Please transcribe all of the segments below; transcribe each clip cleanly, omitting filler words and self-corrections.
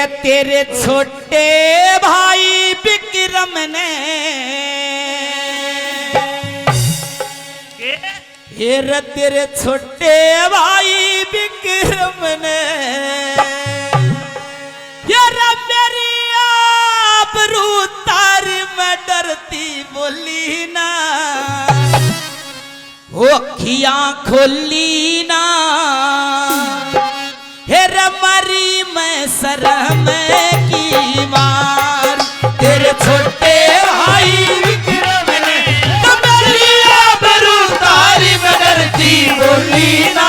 रे तेरे छोटे भाई विक्रम ने, रे तेरे छोटे भाई विक्रम ने, मेरी आबरू तारी में डरती बोली ना, वो अखियां खोली ना, हेरा मरी मैं शर्म की मार, तेरे छोटे भाई विक्रम ने, तो मेरी आबरू तारी में डरती बोली ना,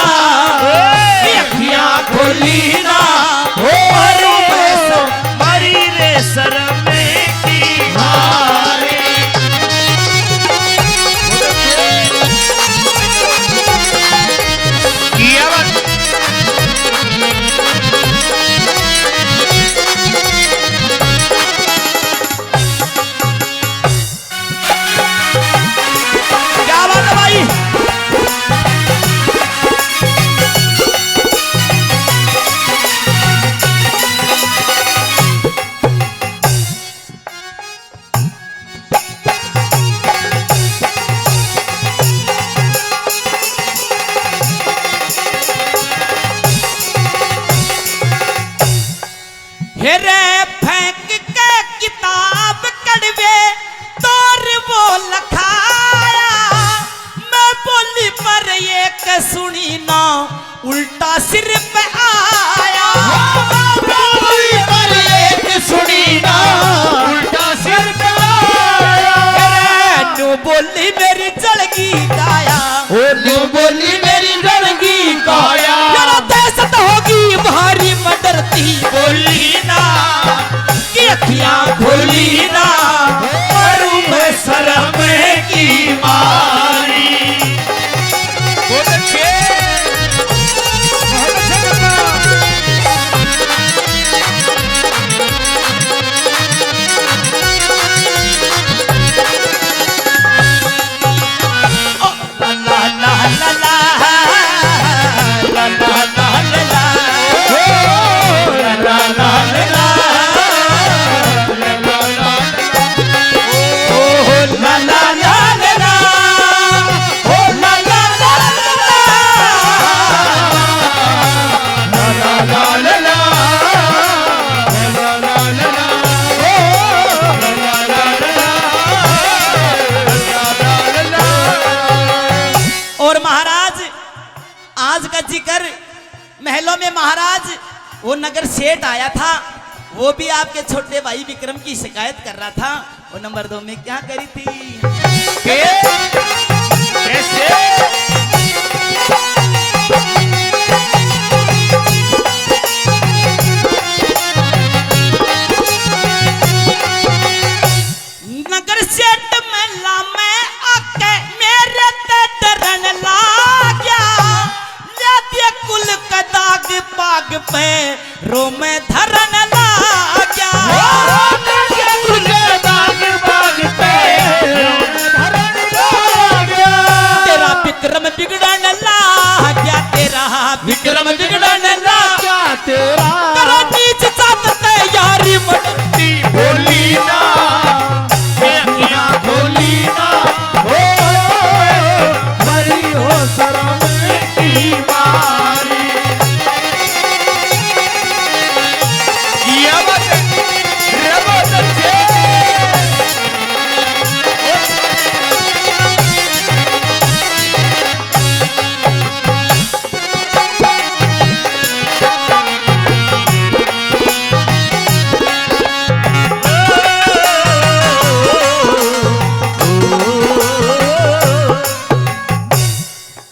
अखियां खोली ना, मरी रे शर्म की मार। किया बात क्या बात है भाई। हेरे फेंक के किताब कड़वे तोर वो लखाया, मैं बोली पर एक सुनी ना उल्टा सिर पे आया, बोली पर एक सुनी ना उल्टा सिर पे आया, नू बोली मेरी जड़गी काया, नू बोली मेरी जड़गी काया, दहशत होगी भारी मडरती बोली ना, कि अखियां खोली ना, मरूं मैं शर्म की मारी। बहुत अच्छे करना। ला ला ला ला ला ला ला ला ला ला ला और महाराज आज का जिक्र महलों में महाराज वो नगर सेठ आया था, वो भी आपके छोटे भाई विक्रम की शिकायत कर रहा था। वो नंबर 2 में क्या करी थी, कैसे नगर सेठ महला में आके मेरे ते डरन लाग्या, ले कुल का दाग बाग पे रो में धरन लाग्या, कुल दाग बाग पे धरन लाग्या, तेरा विक्रम बिगड़न लाग्या, तेरा विक्रम बिगड़न लाग्या, तेरा नीच जात ते यारी मटती बोली ना, अखियां खोली ना, मरी हो शर्म की मारी। किया बात रे बहुत अच्छे।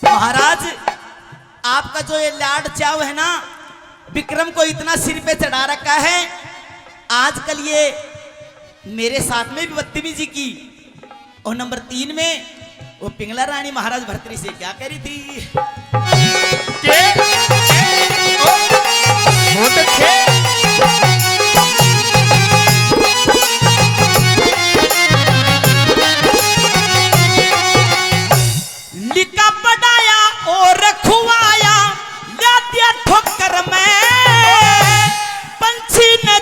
महाराज आपका जो ये लाड चाव है ना, विक्रम को इतना सिर पे चढ़ा रखा है, आजकल ये मेरे साथ में भी बदतमीजी की। और नंबर 3 में वो पिंगला रानी महाराज भर्तरी से क्या करी थी, बहुत अच्छे। लिखा पढ़ाया और खुआया, लादिया ठोकर में पंछी ने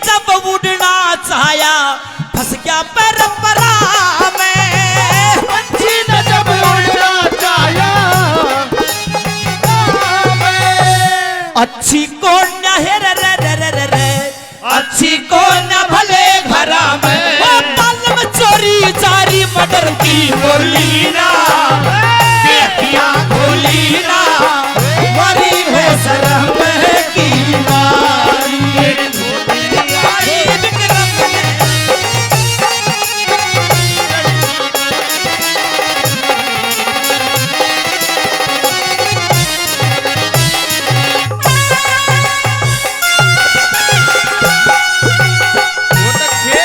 अच्छी को न है रे रे रे रे रे रे, अच्छी को न भले घरा में, ओ मालूम चोरी जारी मर्डर की बोली ना, बेटियां खोली ना, मरी है शर्म की मारी, आई विक्रम ने। बहुत अच्छे।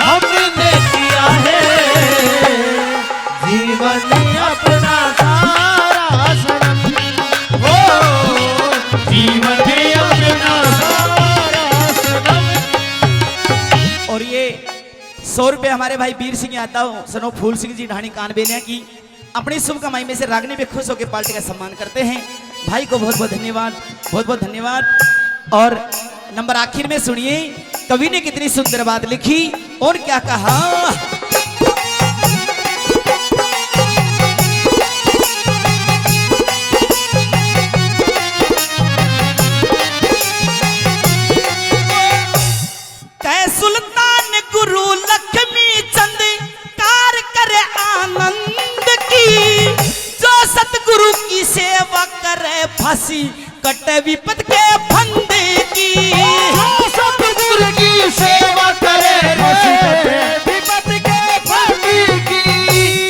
हमने किया है जीवन अपना सारा सनम, हो जीवन अपना सारा सनम। और ये 100 रुपए हमारे भाई वीर सिंह यादव सनो फूल सिंह जी ढाणी कानबेलिया की अपनी शुभ कमाई में से रागनी में खुश होकर पार्टी का सम्मान करते हैं। भाई को बहुत बहुत धन्यवाद, बहुत बहुत धन्यवाद। और नंबर आखिर में सुनिए कवि ने कितनी सुंदर बात लिखी और क्या कहा। कै सुल्तान गुरु लक्ष्मी चंद कार करे आनंद की, जो सतगुरु की सेवा करे फांसी कटे विपद के फंदे की, जो सतगुरु की सेवा करे फांसी कटे विपद के फंदे की।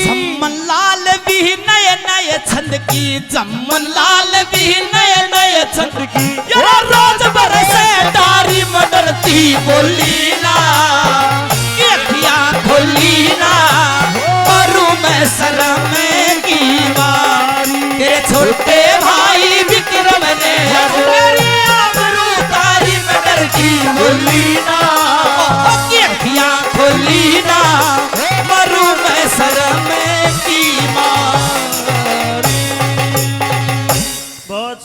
जम्मन लाल भी नए नए छंद की, जम्मन लाल भी नए नए छंद की, ये रोज बरसे डारी मडरती बोली ना, अखियां खोली ना, करूं मैं शर्म की मारी, तेरे छोटे भाई विक्रम ने मेरी आबरू तारी मडर की बोली ना, अखियां खोली